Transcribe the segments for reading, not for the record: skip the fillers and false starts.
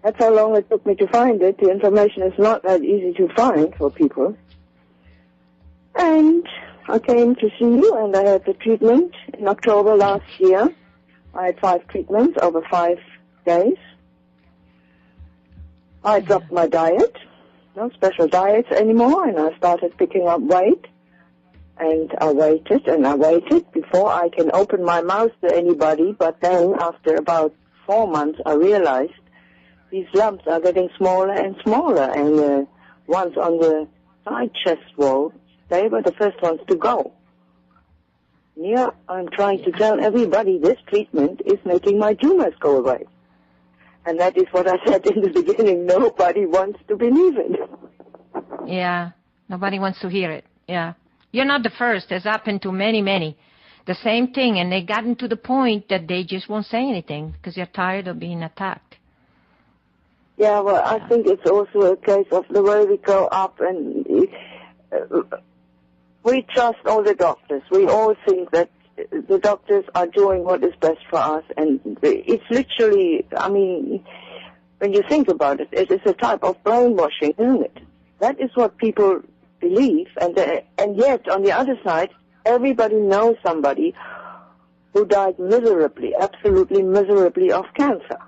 That's how long it took me to find it. The information is not that easy to find for people. And I came to see you, and I had the treatment in October last year. I had 5 treatments over 5 days. I dropped my diet, no special diets anymore, and I started picking up weight. And I waited before I can open my mouth to anybody, but then after about 4 months I realized these lumps are getting smaller and smaller, and the ones on the side chest wall, they were the first ones to go. Yeah, I'm trying to tell everybody this treatment is making my tumors go away. And that is what I said in the beginning, nobody wants to believe it. Yeah, nobody wants to hear it, yeah. You're not the first. It's happened to many, many. The same thing, and they've gotten to the point that they just won't say anything because they're tired of being attacked. Yeah, well, I think it's also a case of the way we grow up, and we trust all the doctors. We all think that the doctors are doing what is best for us, and it's literally, I mean, when you think about it, it is a type of brainwashing, isn't it? That is what people believe, and yet, on the other side, everybody knows somebody who died miserably, absolutely miserably of cancer.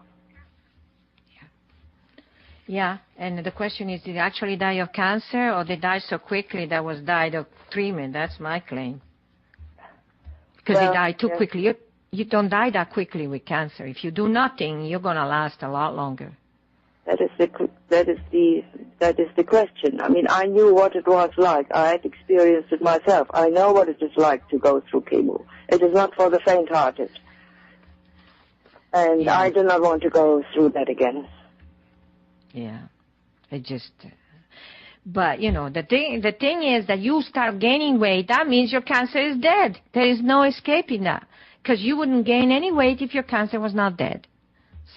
Yeah, and the question is, did they actually die of cancer, or they died so quickly that was died of treatment? That's my claim. Because they die too quickly. You don't die that quickly with cancer. If you do nothing, you're going to last a lot longer. That is the question. I mean, I knew what it was like. I had experienced it myself. I know what it is like to go through chemo. It is not for the faint-hearted. And I do not want to go through that again. Yeah, but you know, the thing is that you start gaining weight, that means your cancer is dead. There is no escaping that, because you wouldn't gain any weight if your cancer was not dead.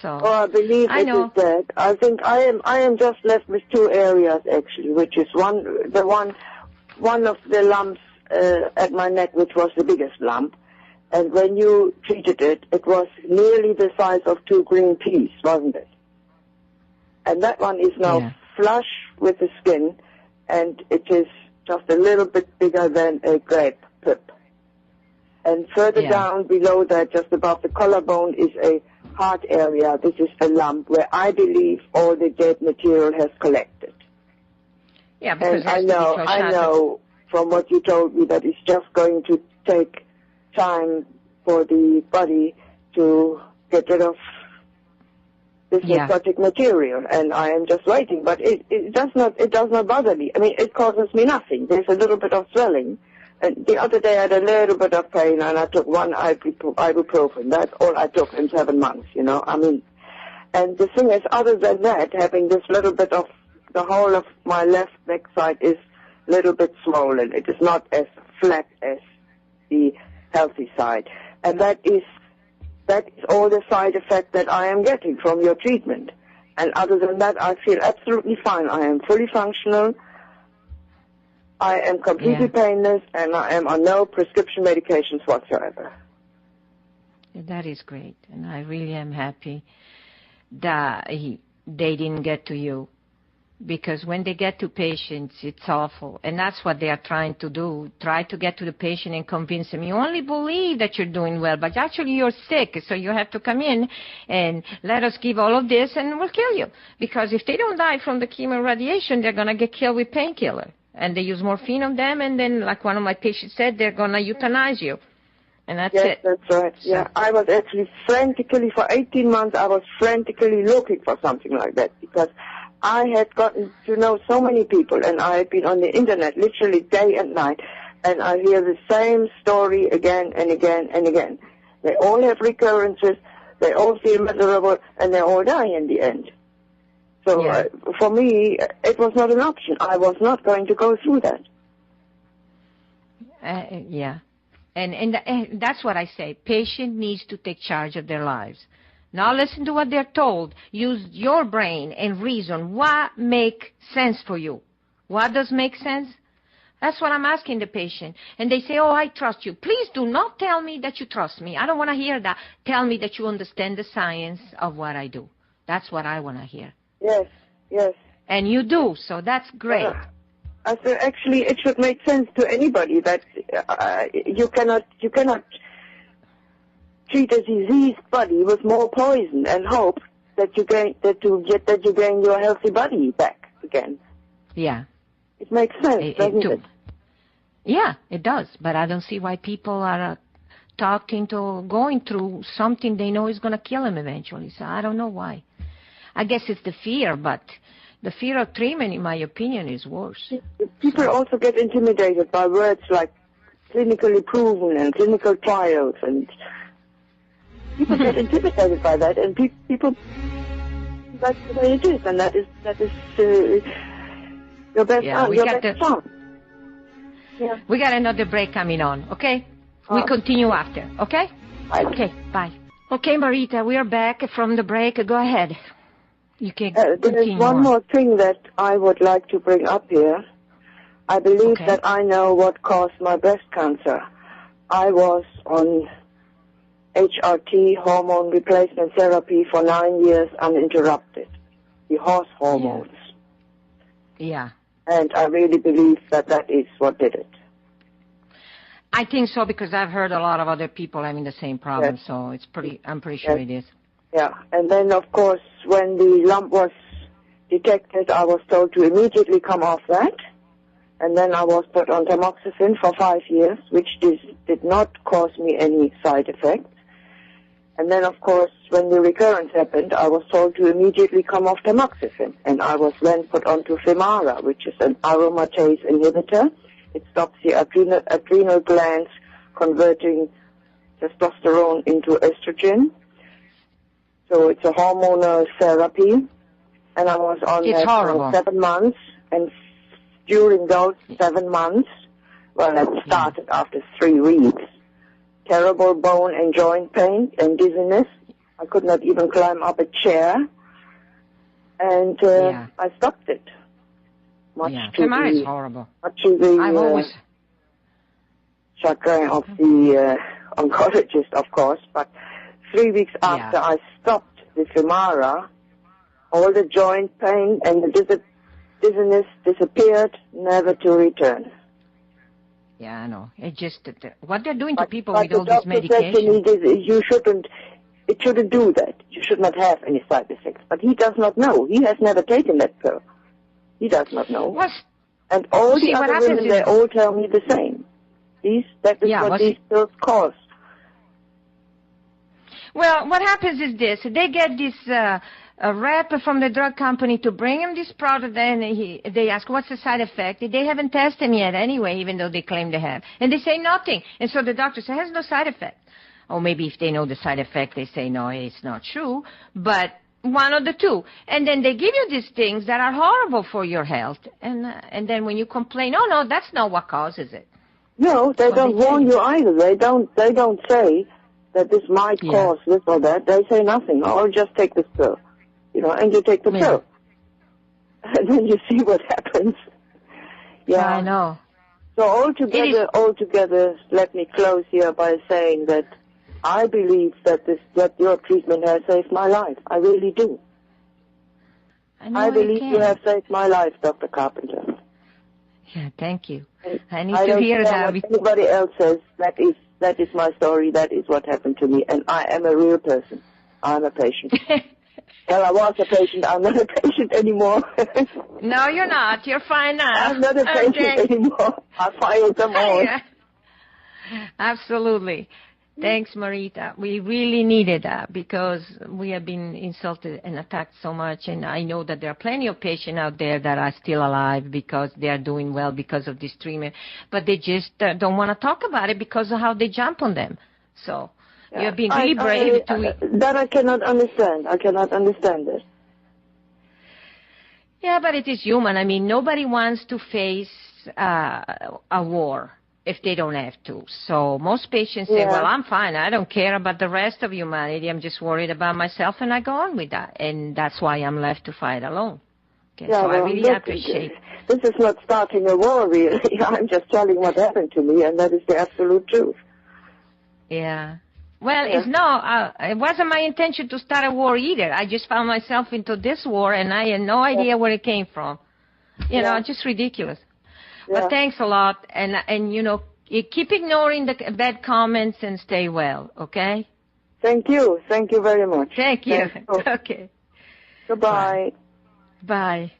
So, I believe it is dead. I think I am just left with 2 areas actually, which is one of the lumps at my neck, which was the biggest lump. And when you treated it, it was nearly the size of 2 green peas, wasn't it? And that one is now flush with the skin, and it is just a little bit bigger than a grape pip. And further down below that, just above the collarbone, is a heart area. This is a lump where I believe all the dead material has collected. Yeah, because and I know from what you told me that it's just going to take time for the body to get rid of this necrotic material, and I am just waiting. But it does not bother me. I mean, it causes me nothing. There's a little bit of swelling, and the other day I had a little bit of pain, and I took 1 ibuprofen. That's all I took in 7 months. You know, I mean, and the thing is, other than that, having this little bit of the whole of my left neck side is a little bit swollen. It is not as flat as the healthy side, and that is all the side effect that I am getting from your treatment. And other than that, I feel absolutely fine. I am fully functional. I am completely painless, and I am on no prescription medications whatsoever. That is great, and I really am happy that they didn't get to you. Because when they get to patients, it's awful. And that's what they are trying to do, try to get to the patient and convince them. You only believe that you're doing well, but actually you're sick, so you have to come in and let us give all of this and we'll kill you. Because if they don't die from the chemo radiation, they're going to get killed with painkiller. And they use morphine on them, and then, like one of my patients said, they're going to euthanize you. And that's it. Yes, that's right. Yeah, I was actually frantically, for 18 months, I was frantically looking for something like that, because I had gotten to know so many people, and I had been on the internet literally day and night, and I hear the same story again and again and again. They all have recurrences, they all feel miserable, and they all die in the end. So for me, it was not an option. I was not going to go through that. And that's what I say. Patient needs to take charge of their lives. Now listen to what they're told. Use your brain and reason. What makes sense for you? What does make sense? That's what I'm asking the patient. And they say, oh, I trust you. Please do not tell me that you trust me. I don't want to hear that. Tell me that you understand the science of what I do. That's what I want to hear. Yes, yes. And you do, so that's great. I said, actually, it should make sense to anybody that you cannot treat a diseased body with more poison and hope that you gain your healthy body back again. Yeah. It makes sense, doesn't it? Yeah, it does. But I don't see why people are going through something they know is going to kill them eventually. So I don't know why. I guess it's the fear, but the fear of treatment, in my opinion, is worse. People also get intimidated by words like clinically proven and clinical trials, and people get intimidated by that, and people, that's the way it is, and that is your best chance. Yeah. We got another break coming on, okay? We continue after, okay? Bye. Okay, bye. Okay, Marita, we are back from the break. Go ahead. You can continue. There's one more thing that I would like to bring up here. I believe that I know what caused my breast cancer. I was on HRT, hormone replacement therapy, for 9 years uninterrupted. The horse hormones. Yeah. And I really believe that is what did it. I think so, because I've heard a lot of other people having the same problem, so I'm pretty sure it is. Yeah, and then, of course, when the lump was detected, I was told to immediately come off that. And then I was put on tamoxifen for 5 years, which did not cause me any side effects. And then, of course, when the recurrence happened, I was told to immediately come off tamoxifen. And I was then put onto Femara, which is an aromatase inhibitor. It stops the adrenal glands converting testosterone into estrogen. So it's a hormonal therapy. And I was on that for 7 months. And during those 7 months, well, it started after 3 weeks, terrible bone and joint pain and dizziness. I could not even climb up a chair. And I stopped it. Femara is horrible. Much to the chagrin of the oncologist, of course. But 3 weeks after I stopped the Femara, all the joint pain and the dizziness disappeared, never to return. Yeah, I know. It just what they're doing to people with all this medication. Said to me, it shouldn't do that. You should not have any side effects. But he does not know. He has never taken that pill. He does not know. And all the other women, they all tell me the same. That is what these pills cause. Well, what happens is this. They get this rep from the drug company to bring him this product, and they ask, what's the side effect? They haven't tested him yet anyway, even though they claim they have. And they say nothing. And so the doctor says, it has no side effect. Or maybe if they know the side effect, they say, no, it's not true. But one of the two. And then they give you these things that are horrible for your health. And then when you complain, oh, no, that's not what causes it. No, they don't warn you either. They don't say that this might cause this or that. They say nothing. Oh, just take this pill. And you take the pill. And then you see what happens. Yeah. I know. So altogether, let me close here by saying that I believe that your treatment has saved my life. I really do. I believe you have saved my life, Dr. Carpenter. Yeah, thank you. I need to hear that. What anybody else says, that is my story. That is what happened to me. And I am a real person. I'm a patient. Well, I was a patient. I'm not a patient anymore. No, you're not. You're fine now. I'm not a patient anymore. I fired them all. Yeah. Absolutely. Thanks, Marita. We really needed that because we have been insulted and attacked so much. And I know that there are plenty of patients out there that are still alive because they are doing well because of this treatment. But they just don't want to talk about it because of how they jump on them. So you have been really brave that I cannot understand. I cannot understand it. Yeah, but it is human. I mean, nobody wants to face a war if they don't have to. So most patients say, well, I'm fine. I don't care about the rest of humanity. I'm just worried about myself, and I go on with that. And that's why I'm left to fight alone. Okay, so I really appreciate it. This is not starting a war, really. I'm just telling what happened to me, and that is the absolute truth. Yeah. Well, it wasn't my intention to start a war either. I just found myself into this war, and I had no idea where it came from. You know, just ridiculous. Yeah. But thanks a lot, and you know, you keep ignoring the bad comments and stay well, okay? Thank you. Thank you very much. Thank you. Okay. Goodbye. Bye.